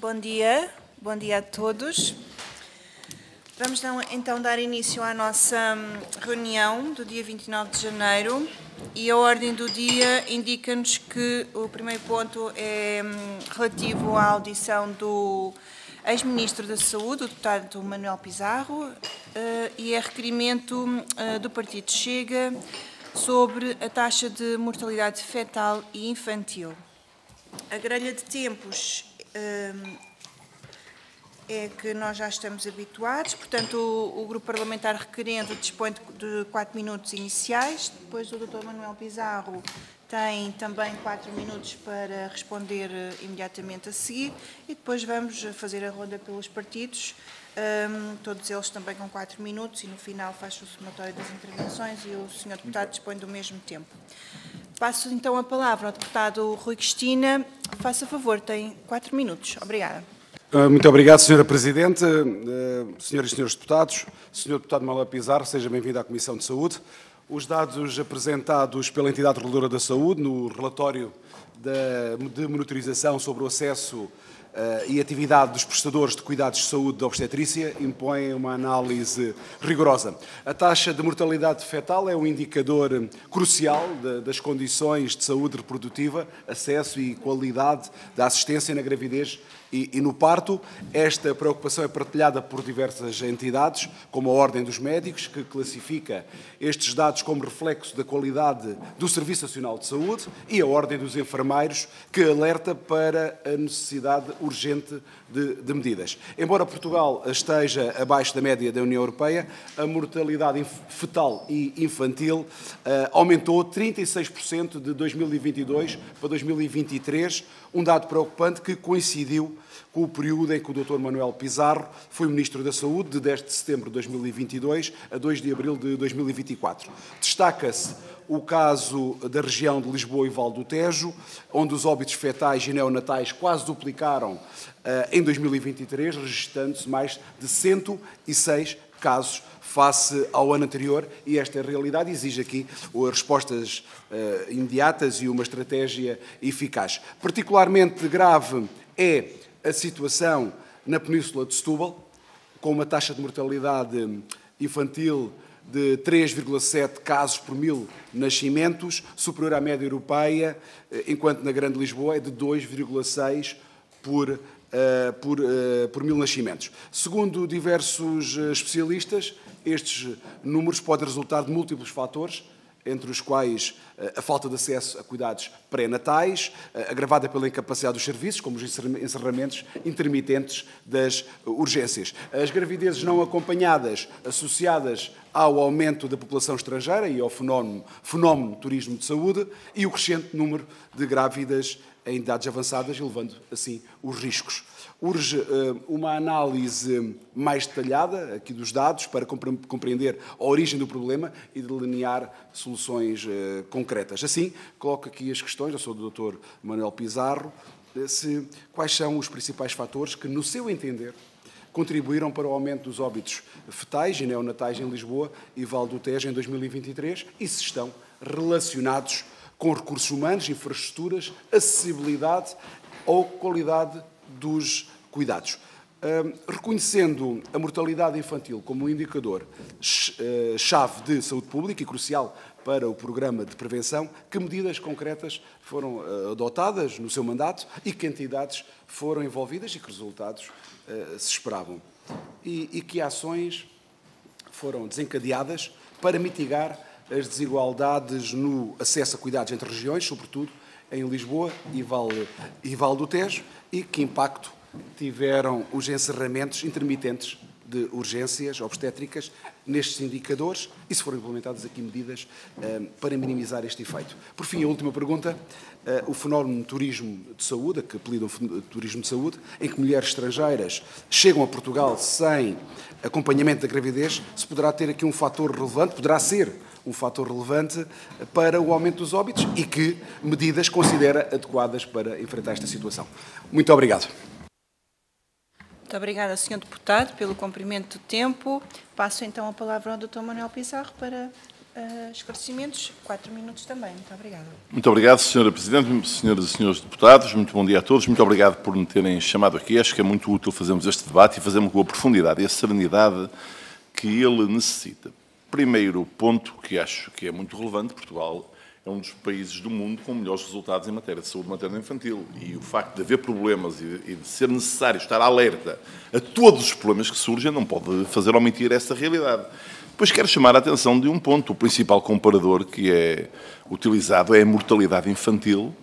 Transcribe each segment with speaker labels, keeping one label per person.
Speaker 1: Bom dia a todos. Vamos então dar início à nossa reunião do dia 29 de janeiro e a ordem do dia indica-nos que o primeiro ponto é relativo à audição do ex-ministro da Saúde, o deputado Manuel Pizarro, e é requerimento do Partido Chega sobre a taxa de mortalidade fetal e infantil. A grelha de tempos é que nós já estamos habituados, portanto o grupo parlamentar requerente dispõe de 4 minutos iniciais, depois o Dr. Manuel Pizarro tem também 4 minutos para responder imediatamente a seguir e depois vamos fazer a ronda pelos partidos, todos eles também com 4 minutos e no final faz o somatório das intervenções e o Sr. Deputado dispõe do mesmo tempo. Passo então a palavra ao deputado Rui Cristina. Faça favor, tem 4 minutos. Obrigada.
Speaker 2: Muito obrigado, Sra. Presidente, Senhoras e Senhores Deputados, Sr. Deputado Manuel Pizarro, seja bem-vindo à Comissão de Saúde. Os dados apresentados pela Entidade Reguladora da Saúde no relatório de monitorização sobre o acesso e atividade dos prestadores de cuidados de saúde da obstetrícia impõem uma análise rigorosa. A taxa de mortalidade fetal é um indicador crucial das condições de saúde reprodutiva, acesso e qualidade da assistência na gravidez e no parto. Esta preocupação é partilhada por diversas entidades, como a Ordem dos Médicos, que classifica estes dados como reflexo da qualidade do Serviço Nacional de Saúde, e a Ordem dos Enfermeiros, que alerta para a necessidade urgente de medidas. Embora Portugal esteja abaixo da média da União Europeia, a mortalidade fetal e infantil aumentou 36% de 2022 para 2023, um dado preocupante que coincidiu com o período em que o Dr. Manuel Pizarro foi Ministro da Saúde, de 10 de setembro de 2022 a 2 de abril de 2024. Destaca-se o caso da região de Lisboa e Val do Tejo, onde os óbitos fetais e neonatais quase duplicaram em 2023, registrando-se mais de 106 casos face ao ano anterior, e esta realidade exige aqui respostas imediatas e uma estratégia eficaz. Particularmente grave é a situação na Península de Setúbal, com uma taxa de mortalidade infantil de 3,7 casos por 1000 nascimentos, superior à média europeia, enquanto na Grande Lisboa é de 2,6 por 1000 nascimentos. Segundo diversos especialistas, estes números podem resultar de múltiplos fatores, entre os quais a falta de acesso a cuidados pré-natais, agravada pela incapacidade dos serviços, como os encerramentos intermitentes das urgências. As gravidezes não acompanhadas, associadas ao aumento da população estrangeira e ao fenómeno turismo de saúde, e o crescente número de grávidas em idades avançadas, elevando assim os riscos. Urge uma análise mais detalhada aqui dos dados para compreender a origem do problema e delinear soluções concretas. Assim, coloco aqui as questões, eu sou o Dr. Manuel Pizarro, quais são os principais fatores que, no seu entender, contribuíram para o aumento dos óbitos fetais e neonatais em Lisboa e Val do Tejo em 2023 e se estão relacionados com recursos humanos, infraestruturas, acessibilidade ou qualidade dos cuidados. Reconhecendo a mortalidade infantil como um indicador chave de saúde pública e crucial para o programa de prevenção, que medidas concretas foram adotadas no seu mandato e que entidades foram envolvidas e que resultados se esperavam? E que ações foram desencadeadas para mitigar as desigualdades no acesso a cuidados entre regiões, sobretudo em Lisboa e Val do Tejo, e que impacto tiveram os encerramentos intermitentes de urgências obstétricas nestes indicadores e se foram implementadas aqui medidas para minimizar este efeito. Por fim, a última pergunta, o fenómeno turismo de saúde, que apelidam turismo de saúde, em que mulheres estrangeiras chegam a Portugal sem acompanhamento da gravidez, se poderá ter aqui um fator relevante, poderá ser um fator relevante para o aumento dos óbitos e que medidas considera adequadas para enfrentar esta situação. Muito obrigado.
Speaker 1: Muito obrigada, Sr. Deputado, pelo cumprimento do tempo. Passo então a palavra ao Dr. Manuel Pizarro para Esclarecimentos, 4 minutos também. Muito obrigada.
Speaker 3: Muito obrigado, Sra. Presidente, Senhoras e Senhores Deputados. Muito bom dia a todos. Muito obrigado por me terem chamado aqui. Acho que é muito útil fazermos este debate e fazermos com a profundidade e a serenidade que ele necessita. Primeiro ponto que acho que é muito relevante: Portugal é um dos países do mundo com melhores resultados em matéria de saúde materno-infantil. E o facto de haver problemas e de ser necessário estar alerta a todos os problemas que surgem não pode fazer omitir essa realidade. Depois quero chamar a atenção de um ponto. O principal comparador que é utilizado é a mortalidade infantil,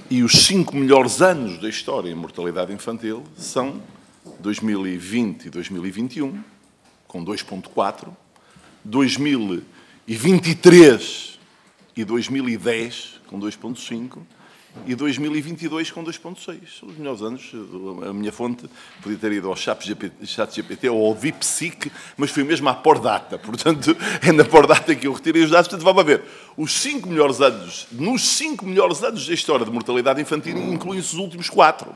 Speaker 3: e os 5 melhores anos da história em mortalidade infantil são 2020 e 2021, com 2,4, 2023 e 2010, com 2,5, e 2022 com 2,6. São os melhores anos. A minha fonte podia ter ido ao ChatGPT ou ao DeepSeek, mas foi mesmo à Pordata. Portanto, é na Pordata que eu retirei os dados. Portanto, vamos ver. Os 5 melhores anos, nos 5 melhores anos da história de mortalidade infantil, incluem-se os últimos 4.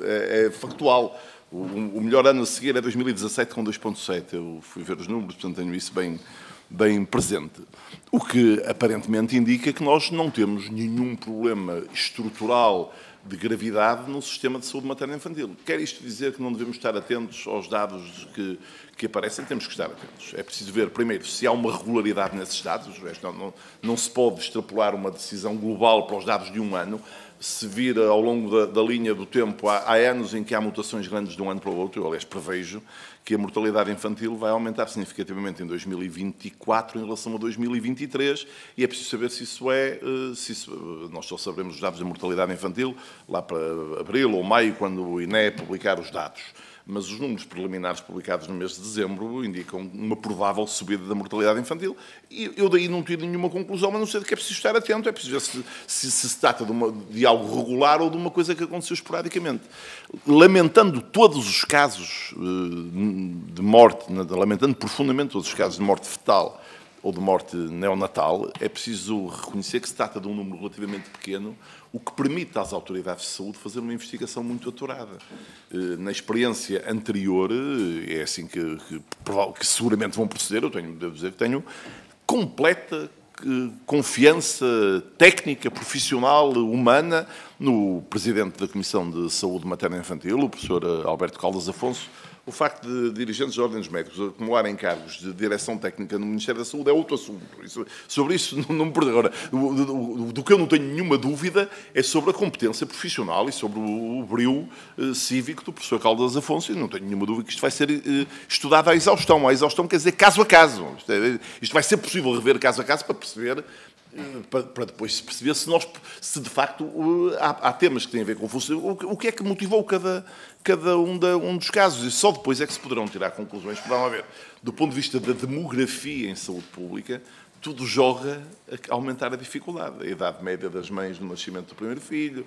Speaker 3: É factual. O melhor ano a seguir é 2017 com 2,7. Eu fui ver os números, portanto tenho isso bem presente. O que aparentemente indica que nós não temos nenhum problema estrutural de gravidade no sistema de saúde materno-infantil. Quer isto dizer que não devemos estar atentos aos dados que aparecem? Temos que estar atentos. É preciso ver, primeiro, se há uma regularidade nesses dados. Não se pode extrapolar uma decisão global para os dados de um ano. Se vir ao longo da linha do tempo, há anos em que há mutações grandes de um ano para o outro. Eu, aliás, prevejo que a mortalidade infantil vai aumentar significativamente em 2024 em relação a 2023, e é preciso saber se isso nós só saberemos os dados da mortalidade infantil lá para abril ou maio, quando o INE publicar os dados. Mas os números preliminares publicados no mês de dezembro indicam uma provável subida da mortalidade infantil. E eu daí não tiro nenhuma conclusão, mas não sei de que é preciso estar atento. É preciso ver se trata de algo regular ou de uma coisa que aconteceu esporadicamente. Lamentando todos os casos de morte, lamentando profundamente todos os casos de morte fetal ou de morte neonatal, é preciso reconhecer que se trata de um número relativamente pequeno, o que permite às autoridades de saúde fazer uma investigação muito aturada. Na experiência anterior, é assim que seguramente vão proceder. Devo dizer que tenho completa confiança técnica, profissional, humana no Presidente da Comissão de Saúde Materno-Infantil, o professor Alberto Caldas Afonso. O facto de dirigentes de ordens médicos acumularem cargos de direção técnica no Ministério da Saúde é outro assunto. Sobre isso não me perdo. Agora, do que eu não tenho nenhuma dúvida é sobre a competência profissional e sobre o brio cívico do professor Caldas Afonso. E não tenho nenhuma dúvida que isto vai ser estudado à exaustão. À exaustão quer dizer caso a caso. Isto vai ser possível rever caso a caso para perceber, para depois perceber se de facto há temas que têm a ver com o que é que motivou cada um dos casos, e só depois é que se poderão tirar conclusões. Vamos ver, do ponto de vista da demografia em saúde pública, tudo joga a aumentar a dificuldade. A idade média das mães no nascimento do primeiro filho,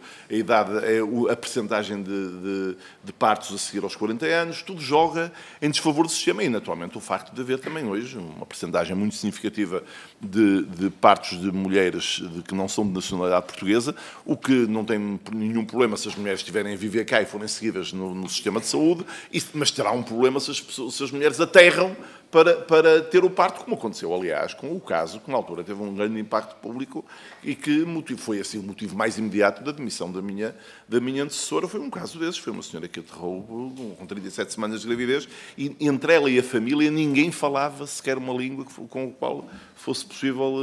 Speaker 3: a percentagem de partos a seguir aos 40 anos, tudo joga em desfavor do sistema. E, naturalmente, o facto de haver também hoje uma percentagem muito significativa de partos de mulheres que não são de nacionalidade portuguesa, o que não tem nenhum problema se as mulheres estiverem a viver cá e forem seguidas no sistema de saúde, mas terá um problema se as mulheres aterram para ter o parto, como aconteceu, aliás, com o caso que na altura teve um grande impacto público e que foi assim o motivo mais imediato da demissão da minha antecessora. Foi um caso desses. Foi uma senhora que aterrou com 37 semanas de gravidez e entre ela e a família ninguém falava sequer uma língua com a qual fosse possível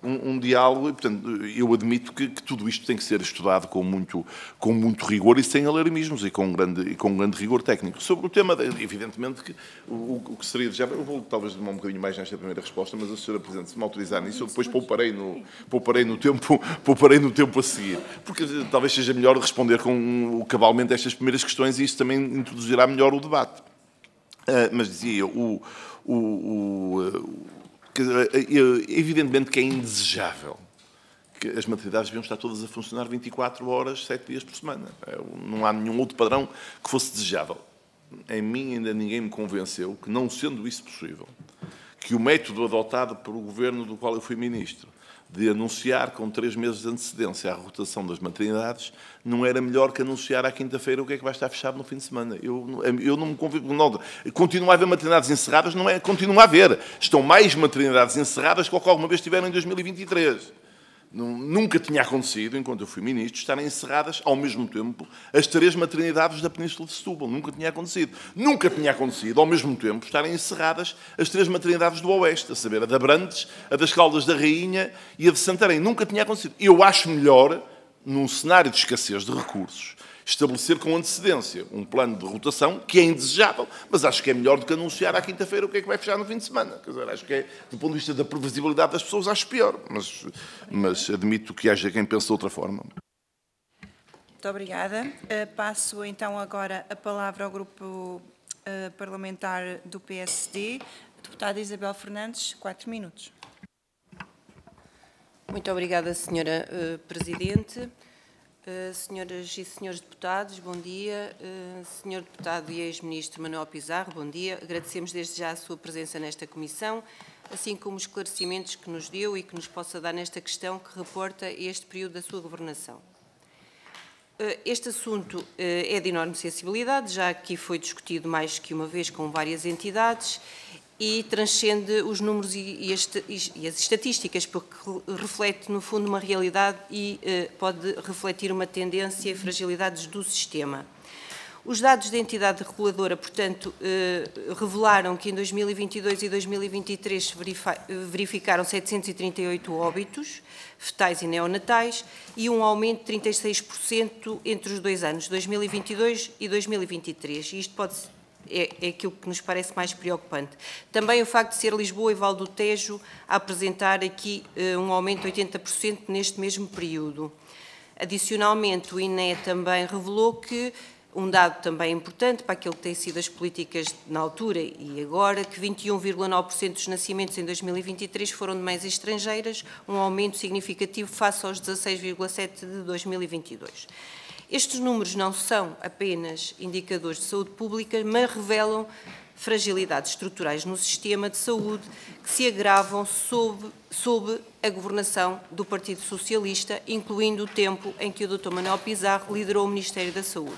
Speaker 3: um diálogo. E, portanto, eu admito que tudo isto tem que ser estudado com muito rigor e sem alarmismos e com grande rigor técnico. Sobre o tema, evidentemente, que o que seria desejável, eu vou talvez demorar um bocadinho mais nesta primeira resposta, mas a senhora Presidente, se me autorizar nisso, eu depois pouparei no tempo a seguir, porque talvez seja melhor responder cabalmente estas primeiras questões e isso também introduzirá melhor o debate. Mas dizia eu, evidentemente que é indesejável que as maternidades deviam estar todas a funcionar 24 horas, 7 dias por semana. Não há nenhum outro padrão que fosse desejável. Em mim ainda ninguém me convenceu que, não sendo isso possível, que o método adotado pelo governo do qual eu fui ministro, de anunciar com 3 meses de antecedência a rotação das maternidades, não era melhor que anunciar à quinta-feira o que é que vai estar fechado no fim de semana. Eu não me convido. Não, continua a haver maternidades encerradas, não é? Continua a haver. Estão mais maternidades encerradas que alguma vez tiveram em 2023. Nunca tinha acontecido, enquanto eu fui ministro, estarem encerradas ao mesmo tempo as 3 maternidades da Península de Setúbal. Nunca tinha acontecido. Nunca tinha acontecido, ao mesmo tempo, estarem encerradas as 3 maternidades do Oeste, a saber, a de Abrantes, a das Caldas da Rainha e a de Santarém. Nunca tinha acontecido. Eu acho melhor, num cenário de escassez de recursos, estabelecer com antecedência um plano de rotação que é indesejável, mas acho que é melhor do que anunciar à quinta-feira o que é que vai fechar no fim de semana. Quer dizer, acho que é, do ponto de vista da previsibilidade das pessoas, acho pior, mas admito que haja quem pense de outra forma.
Speaker 1: Muito obrigada. Passo então agora a palavra ao grupo parlamentar do PSD. Deputada Isabel Fernandes, 4 minutos.
Speaker 4: Muito obrigada, Senhora Presidente. Senhoras e senhores deputados, bom dia. Senhor deputado e ex-ministro Manuel Pizarro, bom dia. Agradecemos desde já a sua presença nesta comissão, assim como os esclarecimentos que nos deu e que nos possa dar nesta questão que reporta este período da sua governação. Este assunto é de enorme sensibilidade, já que foi discutido mais que uma vez com várias entidades e transcende os números e as estatísticas, porque reflete, no fundo, uma realidade e pode refletir uma tendência e fragilidades do sistema. Os dados da entidade reguladora, portanto, revelaram que em 2022 e 2023 se verificaram 738 óbitos fetais e neonatais e um aumento de 36% entre os 2 anos, 2022 e 2023. E isto é aquilo que nos parece mais preocupante. Também o facto de ser Lisboa e Val do Tejo a apresentar aqui um aumento de 80% neste mesmo período. Adicionalmente, o INE também revelou que, um dado também importante para aquilo que têm sido as políticas na altura e agora, que 21,9% dos nascimentos em 2023 foram de mães estrangeiras, um aumento significativo face aos 16,7% de 2022. Estes números não são apenas indicadores de saúde pública, mas revelam fragilidades estruturais no sistema de saúde que se agravam sob a governação do Partido Socialista, incluindo o tempo em que o Dr. Manuel Pizarro liderou o Ministério da Saúde.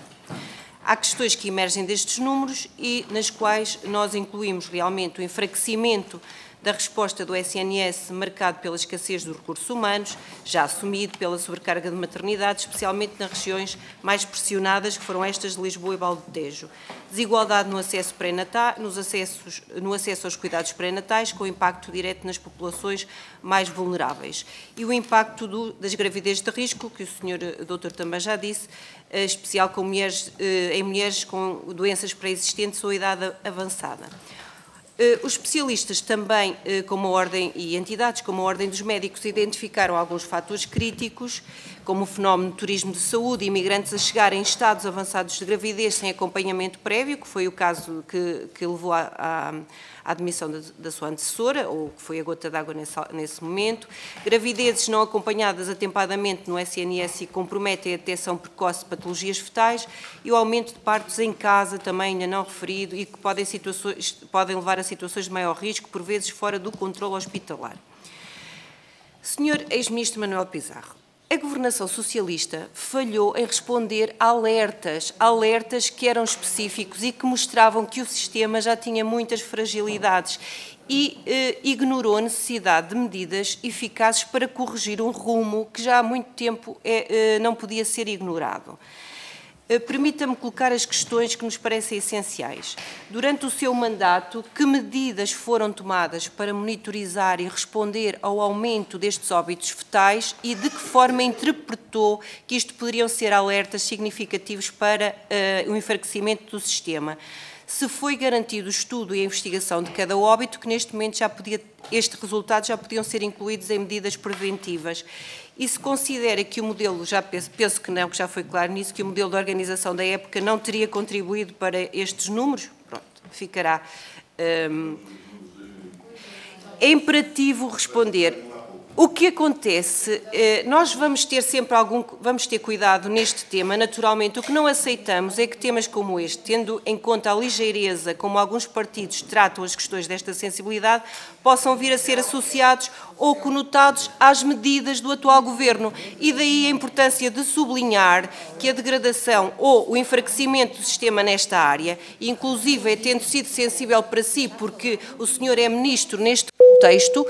Speaker 4: Há questões que emergem destes números e nas quais nós incluímos realmente o enfraquecimento da resposta do SNS marcado pela escassez dos recursos humanos, já assumido pela sobrecarga de maternidade, especialmente nas regiões mais pressionadas, que foram estas de Lisboa e Val do Tejo. Desigualdade no acesso pré-natal, no acesso aos cuidados pré-natais, com impacto direto nas populações mais vulneráveis. E o impacto das gravidezes de risco, que o Sr. Doutor também já disse, especial em mulheres com doenças pré-existentes ou idade avançada. Os especialistas também, como a Ordem e entidades, como a Ordem dos Médicos, identificaram alguns fatores críticos, como o fenómeno do turismo de saúde, imigrantes a chegar em estados avançados de gravidez sem acompanhamento prévio, que foi o caso que levou à admissão da sua antecessora, ou que foi a gota d'água nesse momento, gravidezes não acompanhadas atempadamente no SNS e comprometem a detecção precoce de patologias fetais e o aumento de partos em casa, também ainda não referido, e que podem levar a situações de maior risco, por vezes fora do controle hospitalar. Senhor ex-ministro Manuel Pizarro, a governação socialista falhou em responder a alertas que eram específicos e que mostravam que o sistema já tinha muitas fragilidades e ignorou a necessidade de medidas eficazes para corrigir um rumo que já há muito tempo não podia ser ignorado. Permita-me colocar as questões que nos parecem essenciais. Durante o seu mandato, que medidas foram tomadas para monitorizar e responder ao aumento destes óbitos fetais e de que forma interpretou que isto poderiam ser alertas significativos para o enfraquecimento do sistema? Se foi garantido o estudo e a investigação de cada óbito, que neste momento estes resultados já podiam ser incluídos em medidas preventivas. E se considera que o modelo, já penso que não, que já foi claro nisso, que o modelo de organização da época não teria contribuído para estes números, pronto, ficará. É imperativo responder. O que acontece, nós vamos ter sempre vamos ter cuidado neste tema. Naturalmente, o que não aceitamos é que temas como este, tendo em conta a ligeireza como alguns partidos tratam as questões desta sensibilidade, possam vir a ser associados ou conotados às medidas do atual Governo. E daí a importância de sublinhar que a degradação ou o enfraquecimento do sistema nesta área, inclusive tendo sido sensível para si, porque o senhor é Ministro neste contexto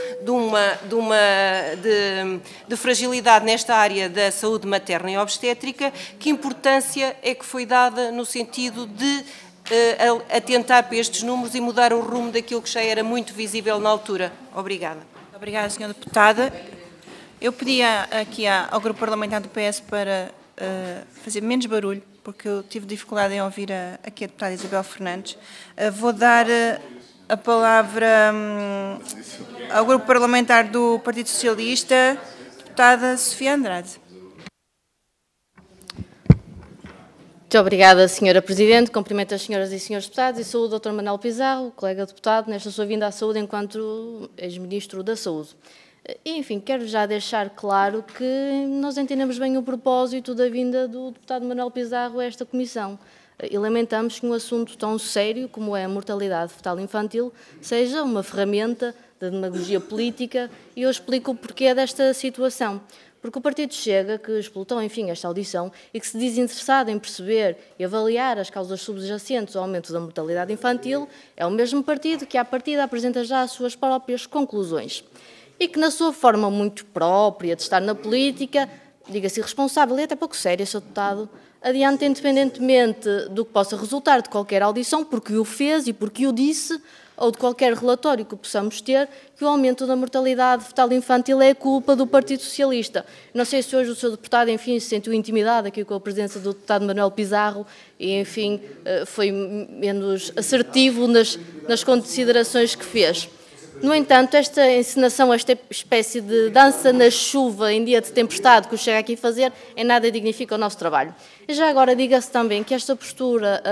Speaker 4: de fragilidade nesta área da saúde materna e obstétrica, que importância é que foi dada no sentido de atentar para estes números e mudar o rumo daquilo que já era muito visível na altura. Obrigada.
Speaker 1: Obrigada, Sra. Deputada. Eu pedia aqui ao Grupo Parlamentar do PS para fazer menos barulho, porque eu tive dificuldade em ouvir aqui a deputada Isabel Fernandes. Vou dar a palavra ao Grupo Parlamentar do Partido Socialista, deputada Sofia Andrade.
Speaker 5: Muito obrigada, Sra. Presidente. Cumprimento as senhoras e senhores deputados e saúdo o Dr. Manuel Pizarro, colega deputado, nesta sua vinda à saúde enquanto ex-ministro da Saúde. E, enfim, quero já deixar claro que nós entendemos bem o propósito da vinda do deputado Manuel Pizarro a esta comissão. E lamentamos que um assunto tão sério como é a mortalidade fetal infantil seja uma ferramenta de demagogia política, e eu explico o porquê desta situação. Porque o Partido Chega, que explotou, enfim, esta audição e que se diz interessado em perceber e avaliar as causas subjacentes ao aumento da mortalidade infantil, é o mesmo partido que, à partida, apresenta já as suas próprias conclusões. E que, na sua forma muito própria de estar na política, diga-se irresponsável e até pouco séria, Sr. Deputado, adianta, independentemente do que possa resultar de qualquer audição, porque o fez e porque o disse, ou de qualquer relatório que possamos ter, que o aumento da mortalidade fetal infantil é culpa do Partido Socialista. Não sei se hoje o Sr. Deputado, enfim, se sentiu intimidado aqui com a presença do deputado Manuel Pizarro e, enfim, foi menos assertivo nas considerações que fez. No entanto, esta encenação, esta espécie de dança na chuva em dia de tempestade que o Chega aqui a fazer, em nada dignifica o nosso trabalho. E já agora diga-se também que esta postura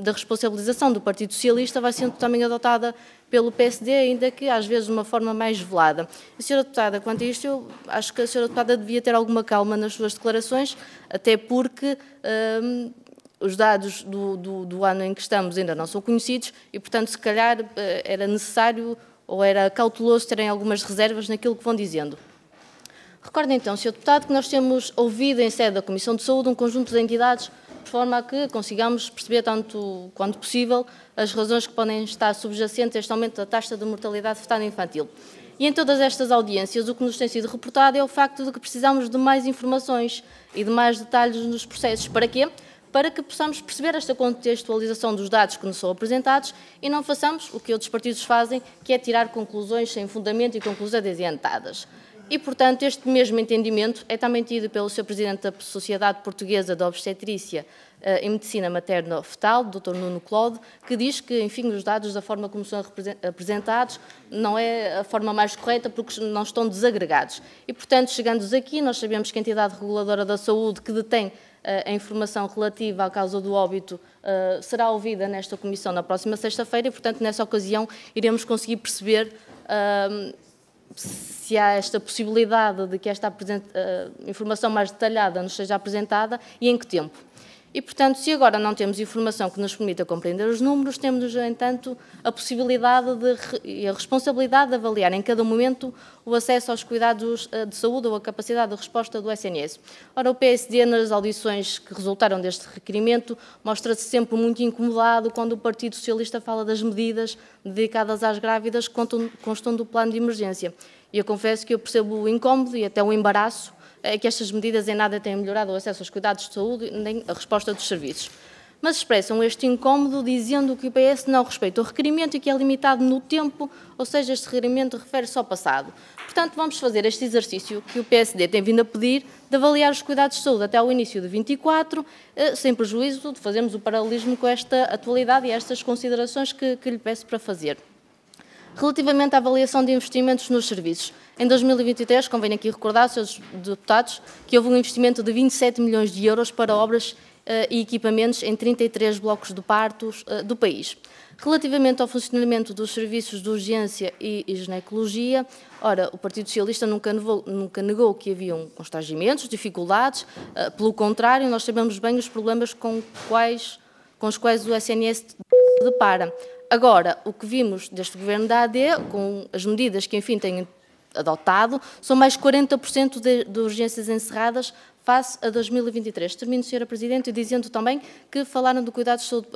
Speaker 5: da responsabilização do Partido Socialista vai sendo também adotada pelo PSD, ainda que às vezes de uma forma mais velada. E, Sra. Deputada, quanto a isto, eu acho que a Sra. Deputada devia ter alguma calma nas suas declarações, até porque os dados do ano em que estamos ainda não são conhecidos e, portanto, se calhar era necessário ou era cauteloso terem algumas reservas naquilo que vão dizendo. Recordem então, Sr. Deputado, que nós temos ouvido em sede da Comissão de Saúde um conjunto de entidades de forma a que consigamos perceber, tanto quanto possível, as razões que podem estar subjacentes a este aumento da taxa de mortalidade fetal infantil. E em todas estas audiências, o que nos tem sido reportado é o facto de que precisamos de mais informações e de mais detalhes nos processos. Para quê? Para que possamos perceber esta contextualização dos dados que nos são apresentados e não façamos o que outros partidos fazem, que é tirar conclusões sem fundamento e conclusões adiantadas. E, portanto, este mesmo entendimento é também tido pelo Sr. Presidente da Sociedade Portuguesa de Obstetrícia em Medicina Materno-Fetal, Dr. Nuno Clode, que diz que, enfim, os dados da forma como são apresentados não é a forma mais correta porque não estão desagregados. E, portanto, chegando aqui, nós sabemos que a entidade reguladora da saúde que detém a informação relativa à causa do óbito será ouvida nesta comissão na próxima sexta-feira e, portanto, nessa ocasião iremos conseguir perceber se há esta possibilidade de que esta informação mais detalhada nos seja apresentada e em que tempo. E, portanto, se agora não temos informação que nos permita compreender os números, temos, no entanto, a possibilidade e a responsabilidade de avaliar em cada momento o acesso aos cuidados de saúde ou a capacidade de resposta do SNS. Ora, o PSD, nas audições que resultaram deste requerimento, mostra-se sempre muito incomodado quando o Partido Socialista fala das medidas dedicadas às grávidas que constam do plano de emergência. E eu confesso que eu percebo o incómodo e até o embaraço que estas medidas em nada têm melhorado o acesso aos cuidados de saúde nem a resposta dos serviços. Mas expressam este incómodo dizendo que o PS não respeita o requerimento e que é limitado no tempo, ou seja, este requerimento refere-se ao passado. Portanto, vamos fazer este exercício que o PSD tem vindo a pedir de avaliar os cuidados de saúde até ao início de 24, sem prejuízo de fazermos o paralelismo com esta atualidade e estas considerações que lhe peço para fazer. Relativamente à avaliação de investimentos nos serviços, em 2023, convém aqui recordar, Srs. Deputados, que houve um investimento de 27 milhões de euros para obras e equipamentos em 33 blocos de partos do país. Relativamente ao funcionamento dos serviços de urgência e ginecologia, ora, o Partido Socialista nunca negou que haviam constrangimentos, dificuldades, pelo contrário, nós sabemos bem os problemas com os quais o SNS se depara. Agora, o que vimos deste Governo da AD, com as medidas que, enfim, têm adotado, são mais 40% de urgências encerradas face a 2023. Termino, Sra. Presidente, dizendo também que falaram de cuidados de saúde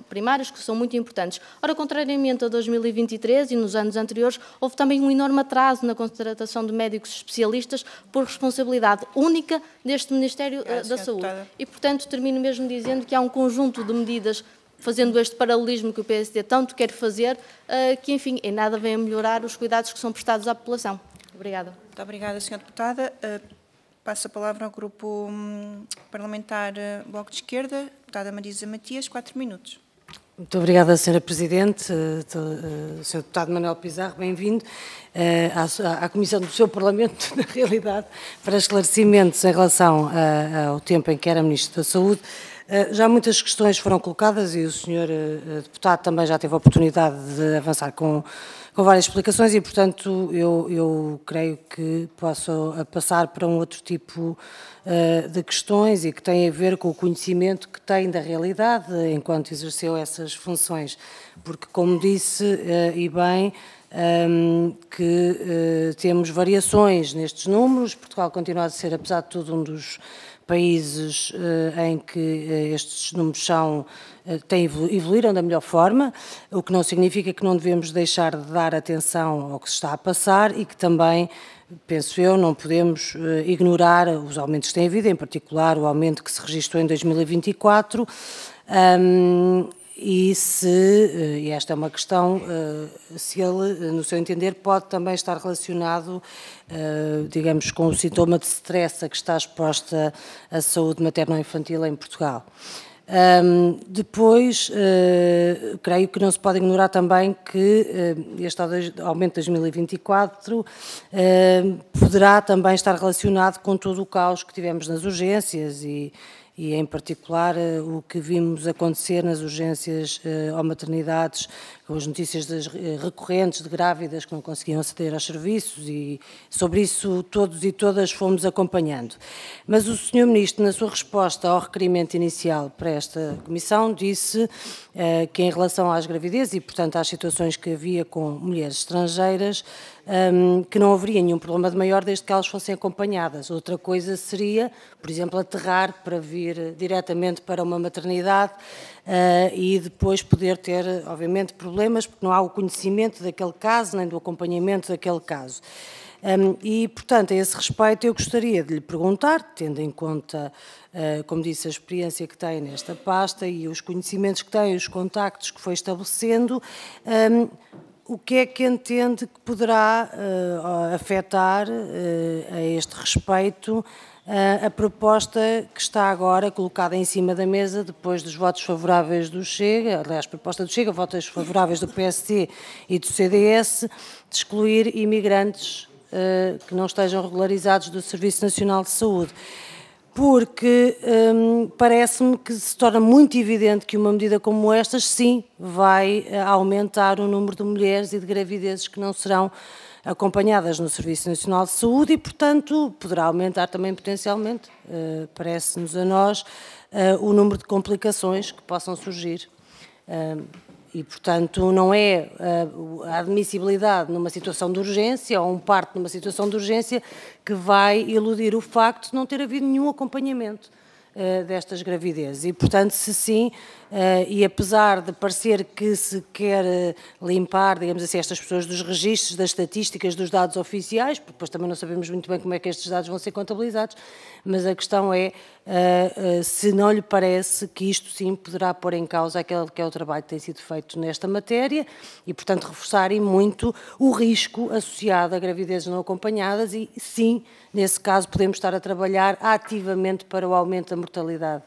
Speaker 5: primários, que são muito importantes. Ora, contrariamente a 2023 e nos anos anteriores, houve também um enorme atraso na contratação de médicos especialistas por responsabilidade única deste Ministério da Saúde. E, portanto, termino mesmo dizendo que há um conjunto de medidas, fazendo este paralelismo que o PSD tanto quer fazer, que, enfim, em nada vem a melhorar os cuidados que são prestados à população. Obrigada.
Speaker 1: Muito obrigada, Sra. Deputada. Passo a palavra ao Grupo Parlamentar Bloco de Esquerda. Deputada Marisa Matias, 4 minutos.
Speaker 6: Muito obrigada, Sra. Presidente. Sr. Deputado Manuel Pizarro, bem-vindo à Comissão do seu Parlamento, na realidade, para esclarecimentos em relação ao tempo em que era Ministro da Saúde. Já muitas questões foram colocadas e o Sr. Deputado também já teve a oportunidade de avançar com várias explicações e, portanto, eu creio que posso passar para um outro tipo de questões e que têm a ver com o conhecimento que tem da realidade enquanto exerceu essas funções. Porque, como disse, e bem, que temos variações nestes números. Portugal continua a ser, apesar de tudo, um dos países em que estes números evoluíram da melhor forma, o que não significa que não devemos deixar de dar atenção ao que se está a passar e que também, penso eu, não podemos ignorar os aumentos que têm havido, em particular o aumento que se registrou em 2024, e esta é uma questão, se ele, no seu entender, pode também estar relacionado, digamos, com o sintoma de stress a que está exposta a saúde materno-infantil em Portugal. Depois, creio que não se pode ignorar também que este aumento de 2024 poderá também estar relacionado com todo o caos que tivemos nas urgências e em particular o que vimos acontecer nas urgências ou maternidades, com as notícias recorrentes de grávidas que não conseguiam aceder aos serviços, e sobre isso todos e todas fomos acompanhando. Mas o Sr. Ministro, na sua resposta ao requerimento inicial para esta Comissão, disse que em relação às gravidezes e, portanto, às situações que havia com mulheres estrangeiras, que não haveria nenhum problema de maior desde que elas fossem acompanhadas. Outra coisa seria, por exemplo, aterrar para vir diretamente para uma maternidade e depois poder ter, obviamente, problemas, porque não há o conhecimento daquele caso, nem do acompanhamento daquele caso. E, portanto, a esse respeito, eu gostaria de lhe perguntar, tendo em conta, como disse, a experiência que tem nesta pasta e os conhecimentos que tem, os contactos que foi estabelecendo, o que é que entende que poderá afetar a este respeito a proposta que está agora colocada em cima da mesa depois dos votos favoráveis do Chega, aliás, proposta do Chega, votos favoráveis do PSD e do CDS, de excluir imigrantes que não estejam regularizados do Serviço Nacional de Saúde. Porque parece-me que se torna muito evidente que uma medida como esta, sim, vai aumentar o número de mulheres e de gravidezes que não serão acompanhadas no Serviço Nacional de Saúde e, portanto, poderá aumentar também potencialmente, parece-nos a nós, o número de complicações que possam surgir. E, portanto, não é a admissibilidade numa situação de urgência ou um parto numa situação de urgência que vai iludir o facto de não ter havido nenhum acompanhamento destas gravidezes. E, portanto, se sim, e apesar de parecer que se quer limpar, digamos assim, estas pessoas dos registros, das estatísticas, dos dados oficiais, porque depois também não sabemos muito bem como é que estes dados vão ser contabilizados, mas a questão é se não lhe parece que isto sim poderá pôr em causa aquele que é o trabalho que tem sido feito nesta matéria e, portanto, reforçarem muito o risco associado a gravidezes não acompanhadas e, sim, nesse caso, podemos estar a trabalhar ativamente para o aumento da mortalidade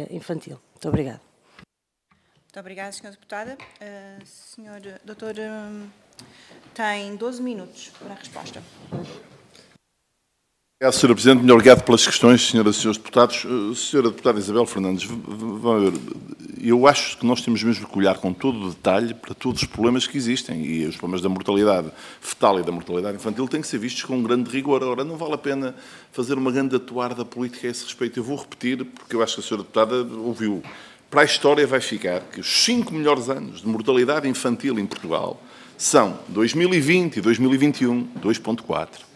Speaker 6: infantil. Muito obrigada.
Speaker 1: Muito obrigada, Sra. Deputada. Sr. Doutor tem 12 minutos para a resposta.
Speaker 3: Obrigado, Sra. Presidente. Muito obrigado pelas questões, senhoras e senhores deputados. Sra. Deputada Isabel Fernandes, eu acho que nós temos mesmo que olhar com todo o detalhe para todos os problemas que existem, e os problemas da mortalidade fetal e da mortalidade infantil têm que ser vistos com um grande rigor. Agora, não vale a pena fazer uma grande atuarda política a esse respeito. Eu vou repetir, porque eu acho que a Sra. Deputada ouviu. Para a história vai ficar que os 5 melhores anos de mortalidade infantil em Portugal são 2020 e 2021, 2,4.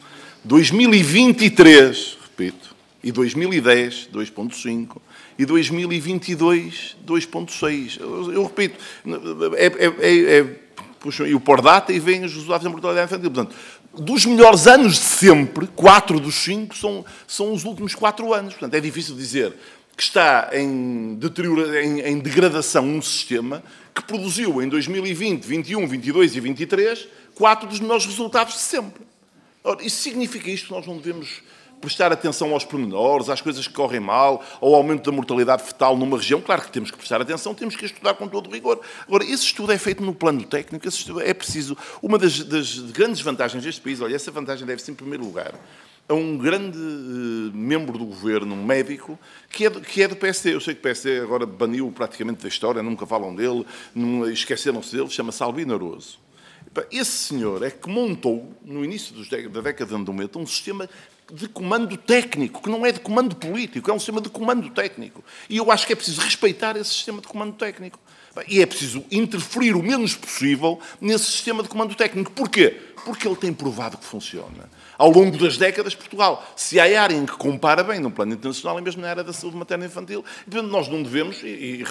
Speaker 3: 2023, repito, e 2010, 2,5, e 2022, 2,6. Eu repito, puxam aí o Pordata e veem os resultados da mortalidade infantil. Portanto, dos melhores anos de sempre, 4 dos 5 são os últimos 4 anos. Portanto, é difícil dizer que está em degradação um sistema que produziu em 2020, 21, 22 e 23 4 dos melhores resultados de sempre. Ora, isso significa isto que nós não devemos prestar atenção aos pormenores, às coisas que correm mal, ao aumento da mortalidade fetal numa região? Claro que temos que prestar atenção, temos que estudar com todo o rigor. Agora, esse estudo é feito no plano técnico, esse estudo é preciso. Uma das grandes vantagens deste país, olha, essa vantagem deve-se, em primeiro lugar, a um grande membro do governo, um médico, que é do PSD. Eu sei que o PSD agora baniu praticamente da história, nunca falam dele, esqueceram-se dele, chama-se Albino Aroso. Esse senhor é que montou, no início da década de 90, um sistema de comando técnico, que não é de comando político, é um sistema de comando técnico. E eu acho que é preciso respeitar esse sistema de comando técnico. E é preciso interferir o menos possível nesse sistema de comando técnico. Porquê? Porque ele tem provado que funciona. Ao longo das décadas, Portugal, se há área em que compara bem no plano internacional, e mesmo na área da saúde materna e infantil, nós não devemos, e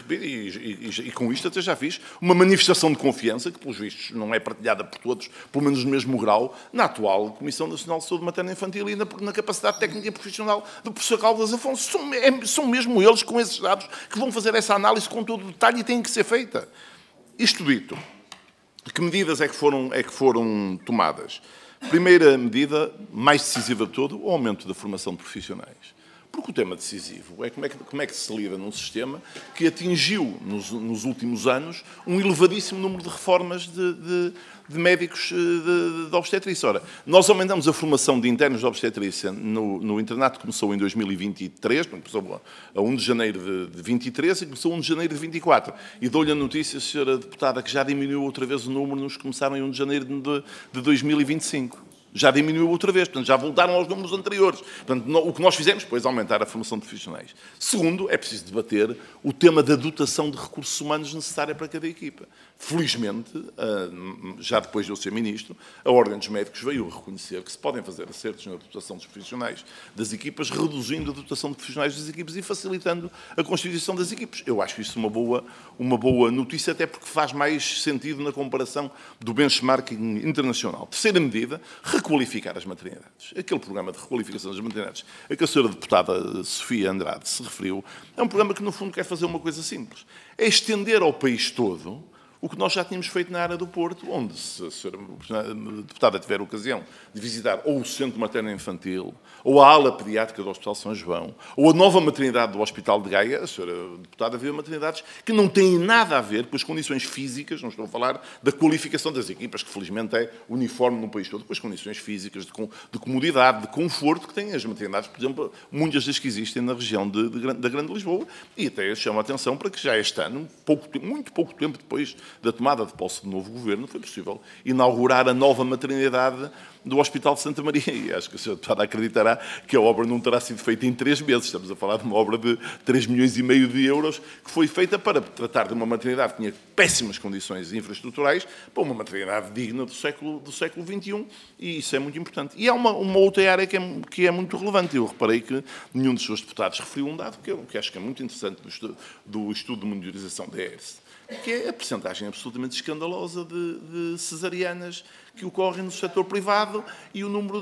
Speaker 3: com isto até já fiz, uma manifestação de confiança, que pelos vistos não é partilhada por todos, pelo menos no mesmo grau, na atual Comissão Nacional de Saúde Materna e Infantil e na capacidade técnica e profissional do professor Caldas Afonso. São mesmo eles, com esses dados, que vão fazer essa análise com todo o detalhe e têm que ser feita. Isto dito, que medidas é que foram tomadas? Primeira medida, mais decisiva de todo, o aumento da formação de profissionais. Porque o tema decisivo é como é que se lida num sistema que atingiu, nos últimos anos, um elevadíssimo número de reformas de médicos de obstetrícia. Ora, nós aumentamos a formação de internos de obstetrícia no internato, que começou em 2023, começou a 1 de janeiro de 23 e começou a 1 de janeiro de 24. E dou-lhe a notícia, Sra. Deputada, que já diminuiu outra vez o número nos que começaram em 1 de janeiro de 2025. Já diminuiu outra vez, portanto, já voltaram aos números anteriores. Portanto, o que nós fizemos, depois, é aumentar a formação de profissionais. Segundo, é preciso debater o tema da dotação de recursos humanos necessária para cada equipa. Felizmente, já depois de eu ser ministro, a Ordem dos Médicos veio reconhecer que se podem fazer acertos na dotação dos profissionais das equipas, reduzindo a dotação de profissionais das equipas e facilitando a constituição das equipas. Eu acho isso uma boa notícia, até porque faz mais sentido na comparação do benchmarking internacional. Terceira medida, requalificar as maternidades. Aquele programa de requalificação das maternidades a que a Sra. Deputada Sofia Andrade se referiu, é um programa que, no fundo, quer fazer uma coisa simples. É estender ao país todo o que nós já tínhamos feito na área do Porto, onde, se a Sra. Deputada tiver ocasião de visitar ou o Centro Materno Infantil, ou a ala pediátrica do Hospital São João, ou a nova maternidade do Hospital de Gaia, a Sra. Deputada vê maternidades que não têm nada a ver com as condições físicas, não estou a falar da qualificação das equipas, que felizmente é uniforme no país todo, com as condições físicas, de comodidade, de conforto que têm as maternidades, por exemplo, muitas das que existem na região da Grande Lisboa, e até chamo a atenção para que já este ano, muito pouco tempo depois da tomada de posse do novo governo, foi possível inaugurar a nova maternidade do Hospital de Santa Maria. E acho que a Sra. Deputada acreditará que a obra não terá sido feita em 3 meses. Estamos a falar de uma obra de 3,5 milhões de euros que foi feita para tratar de uma maternidade que tinha péssimas condições infraestruturais para uma maternidade digna do século XXI, e isso é muito importante. E há uma outra área que é muito relevante. Eu reparei que nenhum dos seus deputados referiu um dado que acho que é muito interessante do estudo de monitorização da ERS, que é a percentagem absolutamente escandalosa de cesarianas que ocorrem no setor privado e o número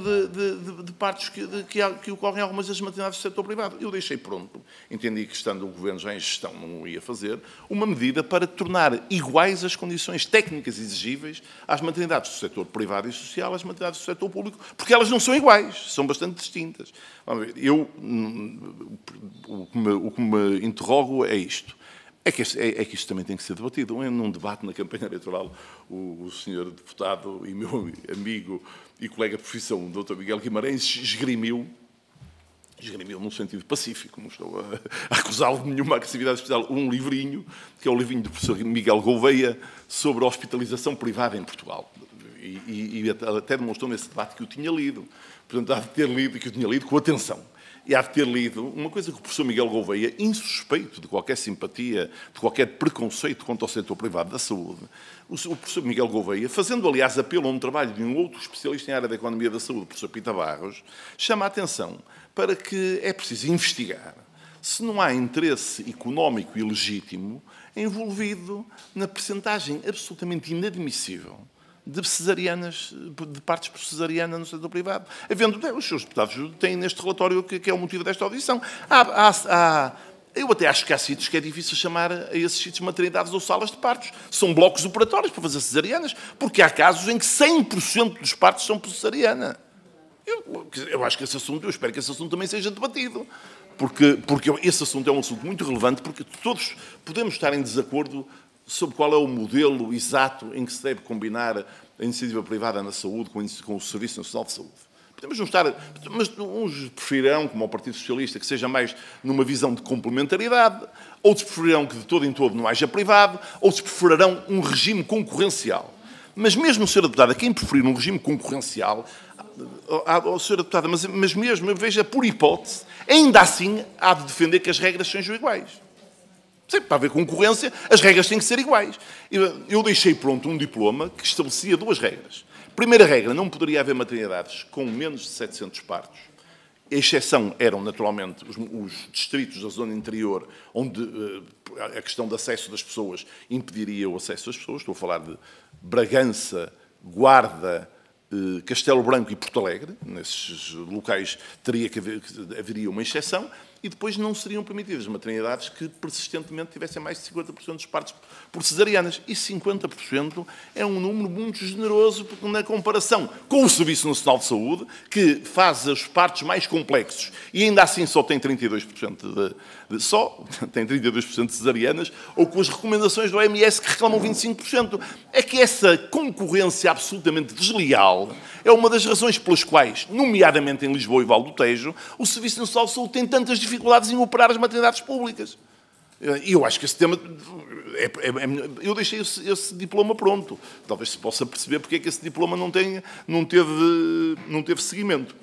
Speaker 3: de partos que ocorrem em algumas das maternidades do setor privado. Eu deixei pronto, entendi que, estando o Governo já em gestão, não ia fazer, uma medida para tornar iguais as condições técnicas exigíveis às maternidades do setor privado e social às maternidades do setor público, porque elas não são iguais, são bastante distintas. Vamos ver, o que me interrogo é isto. É que isto também tem que ser debatido. Num debate na campanha eleitoral, o senhor deputado e meu amigo e colega de profissão, o Dr. Miguel Guimarães, esgrimiu esgrimiu num sentido pacífico, não estou a acusá-lo de nenhuma agressividade especial, um livrinho, que é o livrinho do professor Miguel Gouveia, sobre a hospitalização privada em Portugal. E até demonstrou nesse debate que o tinha lido. Portanto, há de ter lido, e que o tinha lido com atenção. E há de ter lido uma coisa que o professor Miguel Gouveia, insuspeito de qualquer simpatia, de qualquer preconceito contra o setor privado da saúde, o professor Miguel Gouveia, fazendo, aliás, apelo a um trabalho de um outro especialista em área da economia da saúde, o professor Pita Barros, chama a atenção para que é preciso investigar se não há interesse económico e legítimo envolvido na percentagem absolutamente inadmissível de cesarianas, de partes por cesariana no setor privado. Havendo, os seus deputados têm neste relatório que é o motivo desta audição. Eu até acho que há sítios que é difícil chamar a esses sítios maternidades ou salas de partos. São blocos operatórios para fazer cesarianas, porque há casos em que 100% dos partos são por cesariana. Eu acho que esse assunto, eu espero que esse assunto também seja debatido, porque esse assunto é um assunto muito relevante, porque todos podemos estar em desacordo sobre qual é o modelo exato em que se deve combinar a iniciativa privada na saúde com o Serviço Nacional de Saúde. Podemos não estar, mas uns preferirão, como o Partido Socialista, que seja mais numa visão de complementaridade, outros preferirão que de todo em todo não haja privado, outros preferirão um regime concorrencial. Mas mesmo, Sra. Deputada, quem preferir um regime concorrencial, Sra. Deputada, mas mesmo, veja, por hipótese, ainda assim há de defender que as regras sejam iguais. Sempre, para haver concorrência, as regras têm que ser iguais. Eu deixei pronto um diploma que estabelecia duas regras. Primeira regra, não poderia haver maternidades com menos de 700 partos. A exceção eram, naturalmente, os distritos da zona interior, onde a questão de acesso das pessoas impediria o acesso das pessoas. Estou a falar de Bragança, Guarda, Castelo Branco e Porto Alegre. Nesses locais haveria uma exceção. E depois não seriam permitidas maternidades que persistentemente tivessem mais de 50% dos partos por cesarianas. E 50% é um número muito generoso na comparação com o Serviço Nacional de Saúde, que faz os partos mais complexos e ainda assim só tem 32% tem 32% de cesarianas, ou com as recomendações do OMS que reclamam 25%. É que essa concorrência absolutamente desleal é uma das razões pelas quais, nomeadamente em Lisboa e Val do Tejo, o Serviço Nacional de Saúde tem tantas dificuldades em operar as maternidades públicas. E eu acho que esse tema... eu deixei esse diploma pronto. Talvez se possa perceber porque é que esse diploma não teve seguimento.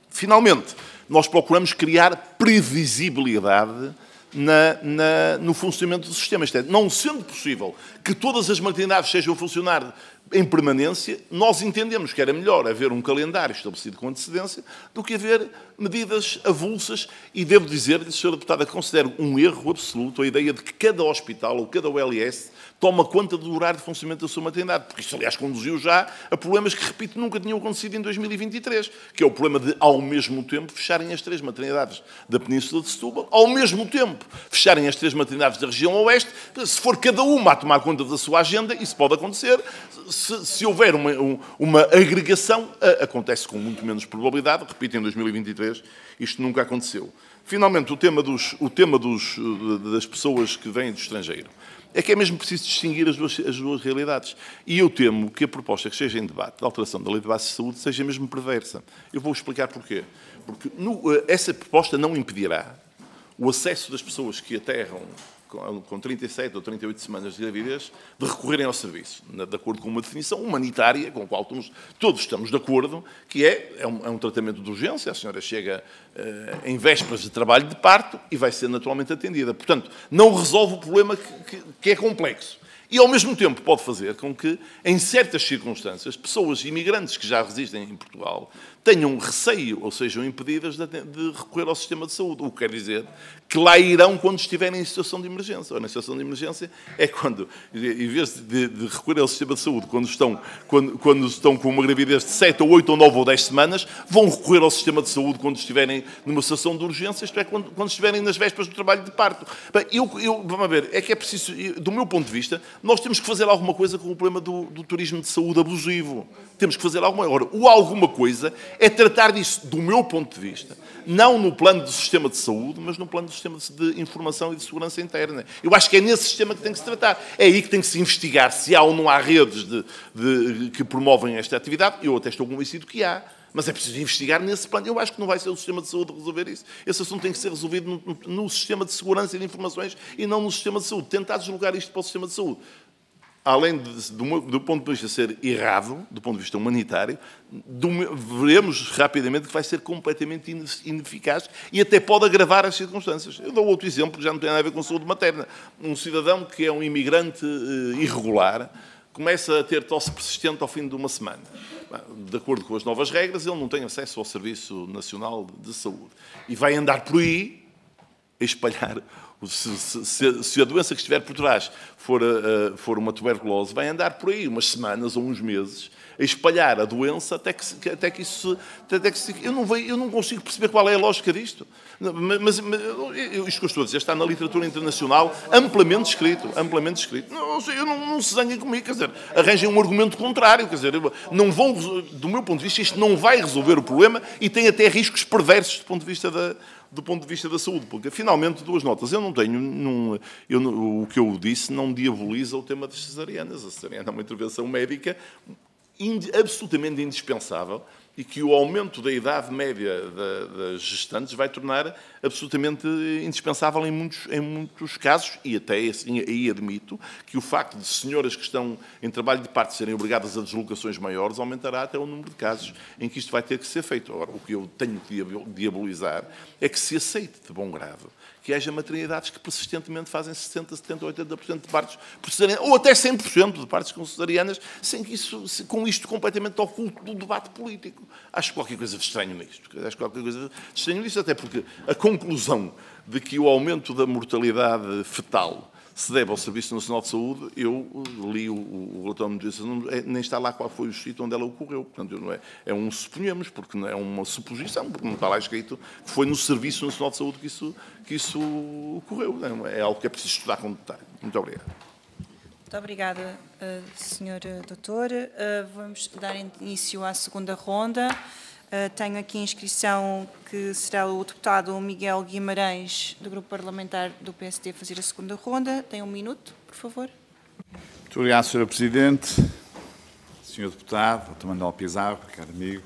Speaker 3: Finalmente, nós procuramos criar previsibilidade no funcionamento do sistema. Isto é, não sendo possível que todas as maternidades sejam a funcionar em permanência, nós entendemos que era melhor haver um calendário estabelecido com antecedência do que haver medidas avulsas, e devo dizer-lhe, Sra. Deputada, que considero um erro absoluto a ideia de que cada hospital ou cada OLS toma conta do horário de funcionamento da sua maternidade, porque isso, aliás, conduziu já a problemas que, repito, nunca tinham acontecido em 2023, que é o problema de, ao mesmo tempo, fecharem as 3 maternidades da Península de Setúbal, ao mesmo tempo fecharem as 3 maternidades da região oeste. Se for cada uma a tomar conta da sua agenda, isso pode acontecer. Se houver uma agregação, acontece com muito menos probabilidade. Repito, em 2023 isto nunca aconteceu. Finalmente, o tema das pessoas que vêm do estrangeiro. É que é mesmo preciso distinguir as duas realidades. E eu temo que a proposta que esteja em debate, da alteração da Lei de Bases de Saúde, seja mesmo perversa. Eu vou explicar porquê. Porque essa proposta não impedirá o acesso das pessoas que aterram com 37 ou 38 semanas de gravidez de recorrerem ao serviço, de acordo com uma definição humanitária, com a qual todos estamos de acordo, que é um tratamento de urgência. A senhora chega em vésperas de trabalho de parto e vai ser naturalmente atendida. Portanto, não resolve o problema que é complexo. E, ao mesmo tempo, pode fazer com que, em certas circunstâncias, pessoas imigrantes que já residem em Portugal tenham receio ou sejam impedidas de recorrer ao sistema de saúde. O que quer dizer que lá irão quando estiverem em situação de emergência. Ou na situação de emergência é quando, em vez de recorrer ao sistema de saúde quando estão com uma gravidez de 7 ou 8 ou 9 ou 10 semanas, vão recorrer ao sistema de saúde quando estiverem numa situação de urgência, isto é, quando estiverem nas vésperas do trabalho de parto. Bem, vamos ver, é que é preciso, do meu ponto de vista, nós temos que fazer alguma coisa com o problema do turismo de saúde abusivo. Temos que fazer alguma coisa. Agora, o alguma coisa é tratar disso, do meu ponto de vista, não no plano do sistema de saúde, mas no plano do sistema de informação e de segurança interna. Eu acho que é nesse sistema que tem que se tratar. É aí que tem que se investigar se há ou não há redes que promovem esta atividade. Eu até estou convencido que há. Mas é preciso investigar nesse plano. Eu acho que não vai ser o sistema de saúde resolver isso. Esse assunto tem que ser resolvido no sistema de segurança e de informações e não no sistema de saúde. Tentar deslocar isto para o sistema de saúde, além do ponto de vista ser errado, do ponto de vista humanitário, veremos rapidamente que vai ser completamente ineficaz e até pode agravar as circunstâncias. Eu dou outro exemplo que já não tem nada a ver com saúde materna. Um cidadão que é um imigrante irregular começa a ter tosse persistente ao fim de uma semana. De acordo com as novas regras, ele não tem acesso ao Serviço Nacional de Saúde. E vai andar por aí a espalhar. Se a doença que estiver por trás for uma tuberculose, vai andar por aí umas semanas ou uns meses a espalhar a doença até que isso... Eu não consigo perceber qual é a lógica disto. Mas isto que eu estou a dizer está na literatura internacional amplamente escrito. Amplamente escrito. Não se zanguem comigo, quer dizer, arranjem um argumento contrário, quer dizer, não vão, do meu ponto de vista, isto não vai resolver o problema e tem até riscos perversos do ponto de vista da saúde pública. Finalmente, duas notas. Eu não tenho... o que eu disse não diaboliza o tema das cesarianas. A cesariana é uma intervenção médica absolutamente indispensável e que o aumento da idade média das gestantes vai tornar absolutamente indispensável em muitos casos, e até assim, aí admito que o facto de senhoras que estão em trabalho de parto serem obrigadas a deslocações maiores aumentará até o número de casos em que isto vai ter que ser feito. Agora, o que eu tenho que diabolizar é que se aceite de bom grado que haja maternidades que persistentemente fazem 60%, 70%, 80% de partos por cesariana, ou até 100% de partos com cesarianas, sem que com isto completamente oculto do debate político. Acho qualquer coisa de estranho nisto. Até porque a conclusão de que o aumento da mortalidade fetal se deve ao Serviço Nacional de Saúde, eu li o relatório de nem está lá qual foi o sítio onde ela ocorreu. Portanto, não é um suponhamos, porque não é uma suposição, porque não está lá escrito que foi no Serviço Nacional de Saúde que isso ocorreu. É algo que é preciso estudar com detalhe. Muito obrigado.
Speaker 1: Muito obrigada, Sr. Doutor. Vamos dar início à segunda ronda. Tenho aqui a inscrição que será o deputado Miguel Guimarães, do Grupo Parlamentar do PSD, fazer a segunda ronda. Tem 1 minuto, por favor.
Speaker 7: Muito obrigado, Sra. Presidente. Sr. Deputado, Dr. Manuel Pizarro, caro amigo.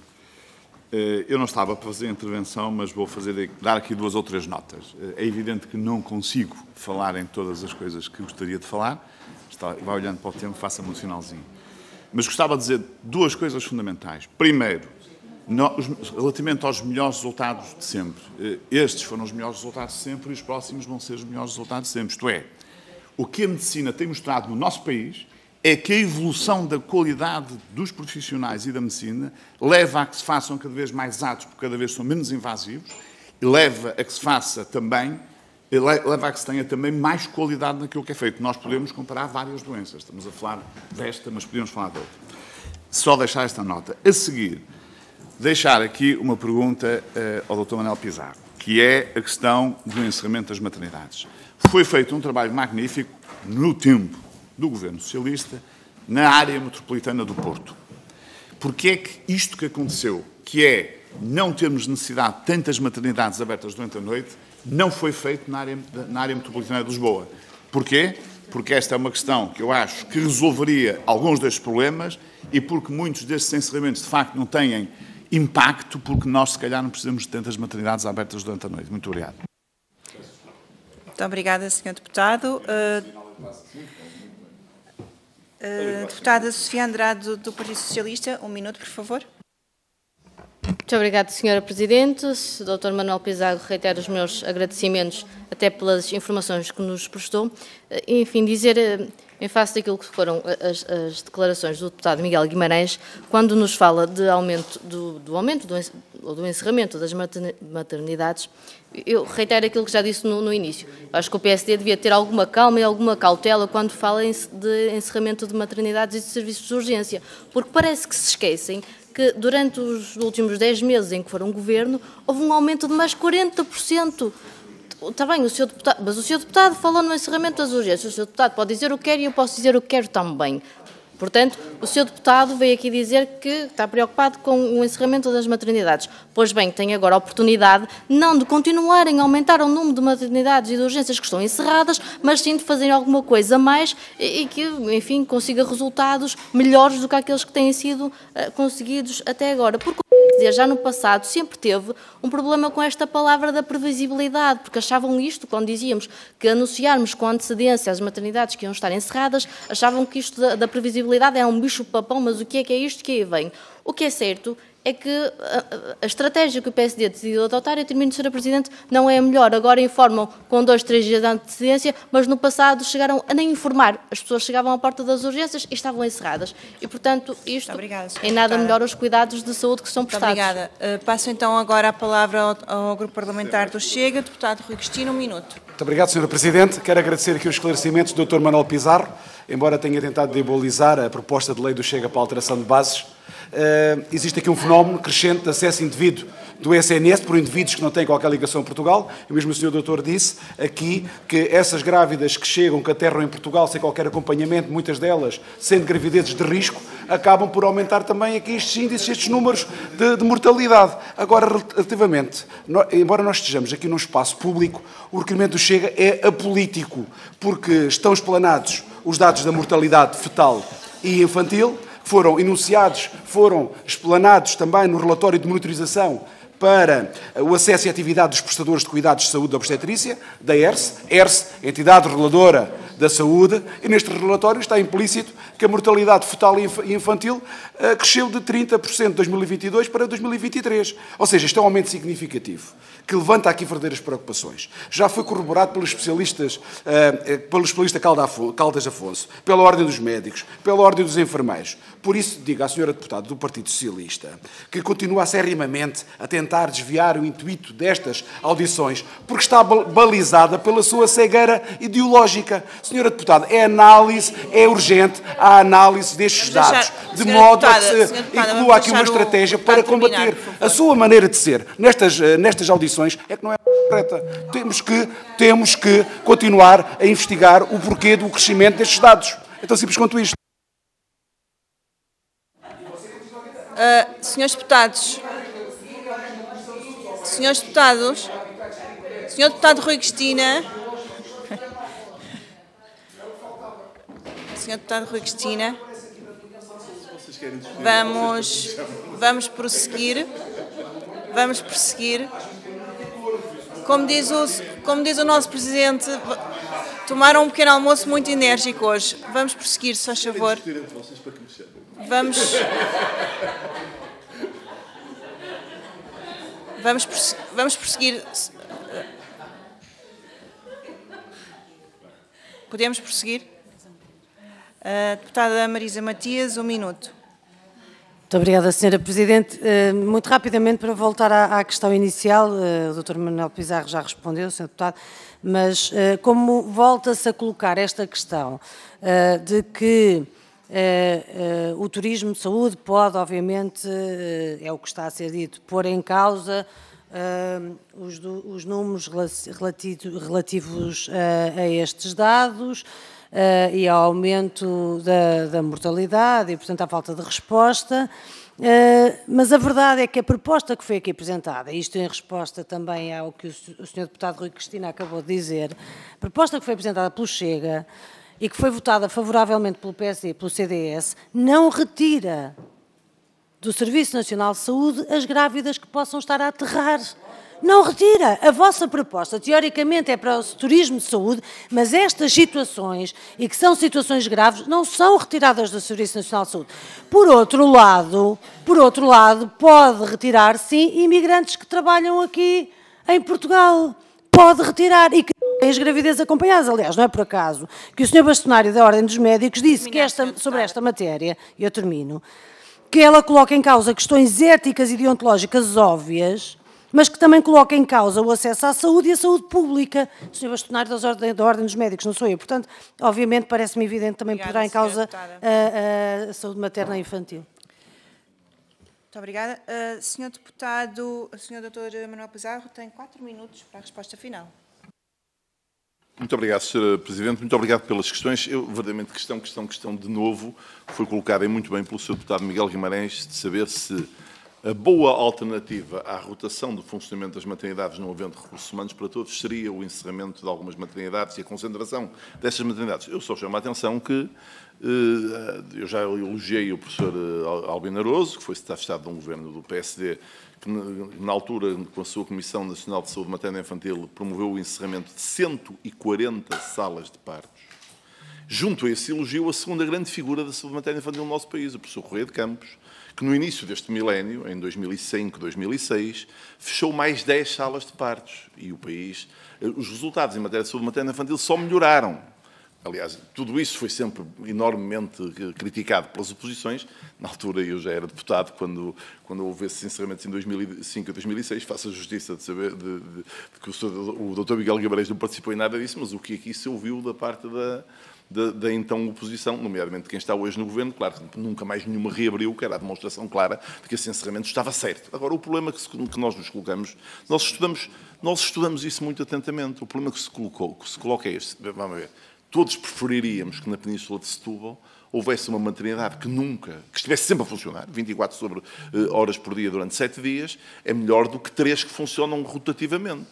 Speaker 7: Eu não estava para fazer a intervenção, mas vou dar aqui 2 ou 3 notas. É evidente que não consigo falar em todas as coisas que gostaria de falar. Vai olhando para o tempo, faça-me um sinalzinho. Mas gostava de dizer 2 coisas fundamentais. Primeiro, relativamente aos melhores resultados de sempre. Estes foram os melhores resultados de sempre e os próximos vão ser os melhores resultados de sempre. Isto é, o que a medicina tem mostrado no nosso país é que a evolução da qualidade dos profissionais e da medicina leva a que se façam cada vez mais atos, porque cada vez são menos invasivos, e leva a que se faça também, leva a que se tenha também mais qualidade naquilo que é feito. Nós podemos comparar várias doenças. Estamos a falar desta, mas podemos falar de outra. Só deixar esta nota. A seguir, deixar aqui uma pergunta ao Dr. Manuel Pizarro, que é a questão do encerramento das maternidades. Foi feito um trabalho magnífico no tempo do Governo Socialista na área metropolitana do Porto. Porque é que isto que aconteceu, que é não termos necessidade de tantas maternidades abertas durante a noite, não foi feito na área metropolitana de Lisboa. Porquê? Porque esta é uma questão que eu acho que resolveria alguns destes problemas e porque muitos destes encerramentos, de facto, não têm impacto, porque nós, se calhar, não precisamos de tantas maternidades abertas durante a noite. Muito obrigado.
Speaker 1: Muito obrigada, Sr. Deputado. Deputada Sofia Andrade, do Partido Socialista, 1 minuto, por favor.
Speaker 5: Muito obrigada, Sra. Presidente. Dr. Manuel Pizarro, reitero os meus agradecimentos até pelas informações que nos prestou. Enfim, dizer, em face daquilo que foram as declarações do deputado Miguel Guimarães, quando nos fala de do encerramento das maternidades, eu reitero aquilo que já disse no início. Acho que o PSD devia ter alguma calma e alguma cautela quando fala de encerramento de maternidades e de serviços de urgência, porque parece que se esquecem que durante os últimos 10 meses em que foram governo, houve um aumento de mais 40%. Está bem, mas o Sr. Deputado falou no encerramento das urgências. O Sr. Deputado pode dizer o que quer e eu posso dizer o que quero também. Portanto, o Sr. Deputado veio aqui dizer que está preocupado com o encerramento das maternidades. Pois bem, tem agora a oportunidade não de continuarem a aumentar o número de maternidades e de urgências que estão encerradas, mas sim de fazerem alguma coisa a mais e que, enfim, consiga resultados melhores do que aqueles que têm sido conseguidos até agora. Porque PSD, já no passado, sempre teve um problema com esta palavra da previsibilidade, porque achavam isto, quando dizíamos que anunciarmos com antecedência as maternidades que iam estar encerradas, achavam que isto da previsibilidade é um bicho-papão, mas o que é isto que aí vem? O que é certo é que a estratégia que o PSD decidiu adotar, eu termino, Sra. Presidente, não é a melhor. Agora informam com 2, 3 dias de antecedência, mas no passado chegaram a nem informar. As pessoas chegavam à porta das urgências e estavam encerradas. E, portanto, isto em nada melhora os cuidados de saúde que são prestados.
Speaker 1: Muito obrigada. Passo então agora a palavra ao Grupo Parlamentar do Chega. Deputado Rui Cristina, 1 minuto.
Speaker 2: Muito obrigado, Sra. Presidente. Quero agradecer aqui os esclarecimentos do Dr. Manuel Pizarro, embora tenha tentado debolizar a proposta de lei do Chega para a alteração de bases. Existe aqui um fenómeno crescente de acesso indevido do SNS por indivíduos que não têm qualquer ligação a Portugal. E mesmo o Sr. Doutor disse aqui que essas grávidas que chegam, que aterram em Portugal sem qualquer acompanhamento, muitas delas sendo gravidezes de risco, acabam por aumentar também aqui estes índices, estes números de mortalidade. Agora, relativamente, embora nós estejamos aqui num espaço público, o requerimento do Chega é apolítico, porque estão explanados os dados da mortalidade fetal e infantil, foram enunciados, foram explanados também no relatório de monitorização para o acesso e atividade dos prestadores de cuidados de saúde da obstetrícia, da ERSE, Entidade Reguladora da Saúde, e neste relatório está implícito que a mortalidade fetal e infantil cresceu de 30% de 2022 para 2023. Ou seja, isto é um aumento significativo, que levanta aqui verdadeiras preocupações. Já foi corroborado pelos especialistas, pelo especialista Caldas Afonso, pela Ordem dos Médicos, pela Ordem dos Enfermeiros. Por isso, digo à senhora deputada do Partido Socialista, que continua acerrimamente a tentar desviar o intuito destas audições, porque está balizada pela sua cegueira ideológica. Senhora deputada, é urgente a análise destes dados, de modo a que se inclua aqui uma estratégia para combater. A sua maneira de ser nestas audições é que não é correta. Temos que continuar a investigar o porquê do crescimento destes dados. É tão simples quanto isto.
Speaker 1: Senhores deputados, Senhor Deputado Rui Cristina, Senhor Deputado Rui Cristina, vamos prosseguir. Como diz o nosso Presidente, tomaram um pequeno almoço muito enérgico hoje. Vamos prosseguir, se faz favor. Vamos prosseguir. Podemos prosseguir? Deputada Marisa Matias, 1 minuto.
Speaker 6: Muito obrigada, Sra. Presidente. Muito rapidamente, para voltar à questão inicial, o Dr. Manuel Pizarro já respondeu, Sr. Deputado, mas como volta-se a colocar esta questão de que o turismo de saúde pode, obviamente, é o que está a ser dito, pôr em causa os números relativos a estes dados e ao aumento da mortalidade e, portanto, à falta de resposta. Mas a verdade é que a proposta que foi aqui apresentada, isto em resposta também ao que o Sr. Deputado Rui Cristina acabou de dizer, a proposta que foi apresentada pelo Chega e que foi votada favoravelmente pelo PSD e pelo CDS, não retira do Serviço Nacional de Saúde as grávidas que possam estar a aterrar. Não retira. A vossa proposta, teoricamente, é para o turismo de saúde, mas estas situações, e que são situações graves, não são retiradas do Serviço Nacional de Saúde. Por outro lado, pode retirar, sim, imigrantes que trabalham aqui em Portugal. Pode retirar e que têm as gravidezes acompanhadas. Aliás, não é por acaso que o Sr. Bastonário da Ordem dos Médicos disse que sobre esta matéria, e eu termino, que ela coloca em causa questões éticas e deontológicas óbvias, mas que também coloca em causa o acesso à saúde e a saúde pública. O Sr. Bastonário da Ordem dos Médicos, não sou eu. Portanto, obviamente, parece-me evidente também poderá em causa a saúde materna e infantil.
Speaker 1: Muito obrigada. Senhor Deputado, Sr. Dr. Manuel Pizarro, tem 4 minutos para a resposta final.
Speaker 3: Muito obrigado, Sra. Presidente. Muito obrigado pelas questões. Verdadeiramente, questão de novo, foi colocada muito bem pelo Sr. Deputado Miguel Guimarães, de saber se a boa alternativa à rotação do funcionamento das maternidades não havendo recursos humanos para todos seria o encerramento de algumas maternidades e a concentração dessas maternidades. Eu só chamo a atenção que eu já elogiei o professor Albino Aroso, que foi secretário de Estado de um governo do PSD, que na altura, com a sua Comissão Nacional de Saúde Materna e Infantil, promoveu o encerramento de 140 salas de partos. Junto a esse elogio, a segunda grande figura da saúde materna e infantil no nosso país, o professor Correia de Campos, que no início deste milénio, em 2005, 2006, fechou mais 10 salas de partos. E o país, os resultados em matéria de saúde materna e infantil só melhoraram. Aliás, tudo isso foi sempre enormemente criticado pelas oposições. Na altura, eu já era deputado, quando houve esses encerramentos em 2005 e 2006, faço a justiça de saber que o Dr. Miguel Guimarães não participou em nada disso, mas o que aqui se ouviu da parte da então oposição, nomeadamente de quem está hoje no governo, claro que nunca mais nenhuma reabriu, que era a demonstração clara de que esse encerramento estava certo. Agora, o problema que nós nos colocamos, nós estudamos isso muito atentamente. O problema que se coloca é este. Vamos ver. Todos preferiríamos que na Península de Setúbal houvesse uma maternidade que estivesse sempre a funcionar, 24 horas por dia durante 7 dias, é melhor do que 3 que funcionam rotativamente.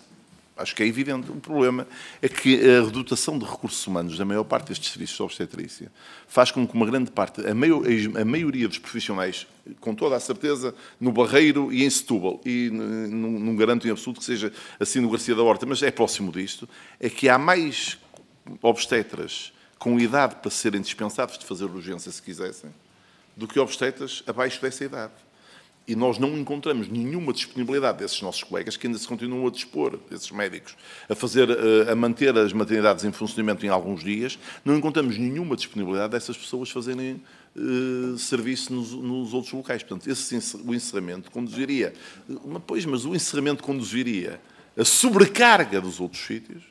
Speaker 3: Acho que é evidente. O problema é que a redotação de recursos humanos da maior parte destes serviços de obstetrícia faz com que uma grande parte, a maioria dos profissionais, com toda a certeza, no Barreiro e em Setúbal, e não garanto em absoluto que seja assim no Garcia da Horta, mas é próximo disto, é que há mais obstetras com idade para serem dispensados de fazer urgência se quisessem, do que obstetras abaixo dessa idade. E nós não encontramos nenhuma disponibilidade desses nossos colegas que ainda se continuam a dispor, desses médicos, a manter as maternidades em funcionamento em alguns dias, não encontramos nenhuma disponibilidade dessas pessoas fazerem serviço nos outros locais. Portanto, o encerramento conduziria... Mas o encerramento conduziria a sobrecarga dos outros sítios,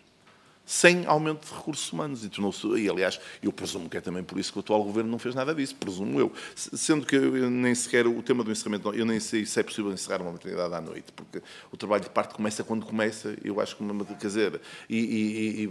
Speaker 3: sem aumento de recursos humanos. E, aliás, eu presumo que é também por isso que o atual Governo não fez nada disso, presumo eu. Sendo que eu nem sequer, o tema do encerramento, eu nem sei se é possível encerrar uma maternidade à noite, porque o trabalho de parto começa quando começa, eu acho que quer dizer,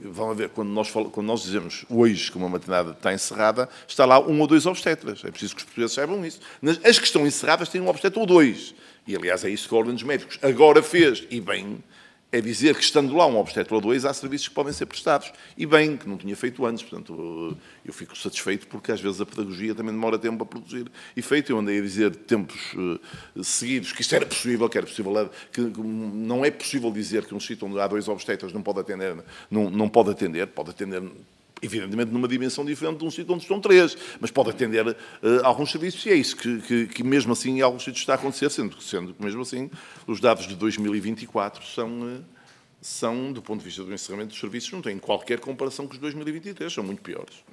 Speaker 3: vão ver, quando nós dizemos hoje que uma maternidade está encerrada, está lá 1 ou 2 obstetras. É preciso que os portugueses saibam isso. As que estão encerradas têm um obstetra ou 2. E, aliás, é isso que a Ordem dos Médicos agora fez, e bem... É dizer que, estando lá um obstetra ou 2, há serviços que podem ser prestados. E bem, que não tinha feito antes. Portanto, eu fico satisfeito porque, às vezes, a pedagogia também demora tempo a produzir efeito. Eu andei a dizer tempos seguidos que isto era possível, que não é possível dizer que um sítio onde há 2 obstetras não pode atender, pode atender, evidentemente, numa dimensão diferente de um sítio onde estão 3, mas pode atender alguns serviços, e é isso que mesmo assim, em alguns sítios está a acontecer, sendo que, mesmo assim, os dados de 2024 são, do ponto de vista do encerramento dos serviços, não têm qualquer comparação com os de 2023, são muito piores.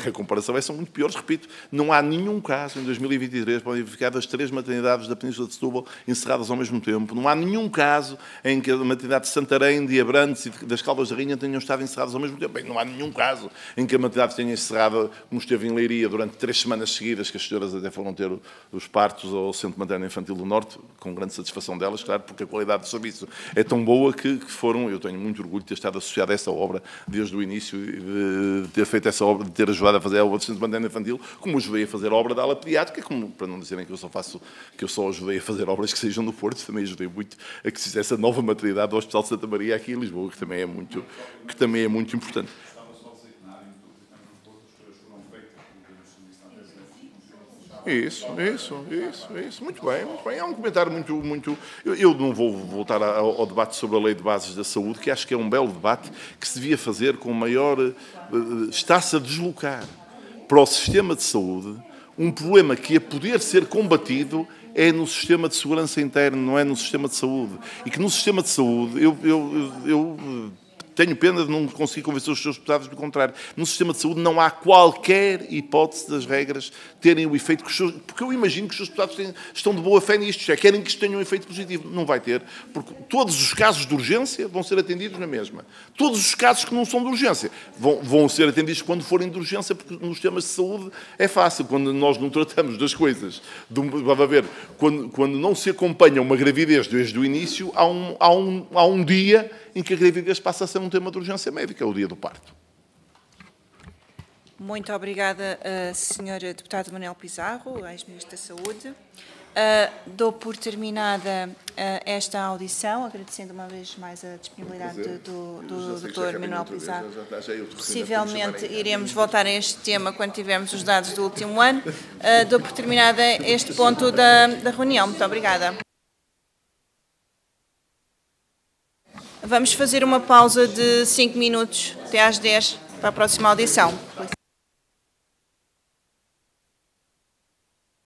Speaker 3: A comparação são muito piores, repito, não há nenhum caso em 2023, podem verificar, das 3 maternidades da Península de Setúbal encerradas ao mesmo tempo, não há nenhum caso em que a maternidade de Santarém, de Abrantes e das Caldas da Rainha tenham estado encerradas ao mesmo tempo. Bem, não há nenhum caso em que a maternidade tenha encerrada, como esteve em Leiria, durante 3 semanas seguidas, que as senhoras até foram ter os partos ao Centro Materno Infantil do Norte, com grande satisfação delas, claro, porque a qualidade do serviço é tão boa que foram, eu tenho muito orgulho de ter estado associado a essa obra desde o início, de ter feito essa obra, de ter ajudado a fazer a obra do Centro Materno Infantil, como ajudei a fazer a obra da ala pediátrica, para não dizerem que eu só ajudei a fazer obras que sejam no Porto, também ajudei muito a que se fizesse a nova maternidade do Hospital de Santa Maria aqui em Lisboa, que também é muito importante. Isso. Muito bem. Há um comentário muito... Eu não vou voltar ao debate sobre a Lei de Bases da Saúde, que acho que é um belo debate que se devia fazer com maior... Está-se a deslocar para o sistema de saúde um problema que, a poder ser combatido, é no sistema de segurança interna, não é no sistema de saúde. E que no sistema de saúde, eu tenho pena de não conseguir convencer os seus deputados do contrário. No sistema de saúde não há qualquer hipótese das regras terem o efeito porque eu imagino que os seus deputados estão de boa fé nisto, querem que isto tenha um efeito positivo. Não vai ter, porque todos os casos de urgência vão ser atendidos na mesma. Todos os casos que não são de urgência vão ser atendidos quando forem de urgência, porque nos temas de saúde é fácil. Quando nós não tratamos das coisas, quando não se acompanha uma gravidez desde o início, há um dia em que a gravidez passa a ser um tema de urgência médica, é o dia do parto.
Speaker 1: Muito obrigada, Sr. Deputado Manuel Pizarro, ex-Ministro da Saúde. Dou por terminada esta audição, agradecendo uma vez mais a disponibilidade do Dr. Manuel Pizarro. Possivelmente iremos voltar a este tema quando tivermos os dados do último ano. Dou por terminada este ponto da reunião. Muito obrigada. Vamos fazer uma pausa de 5 minutos, até às 10, para a próxima audição.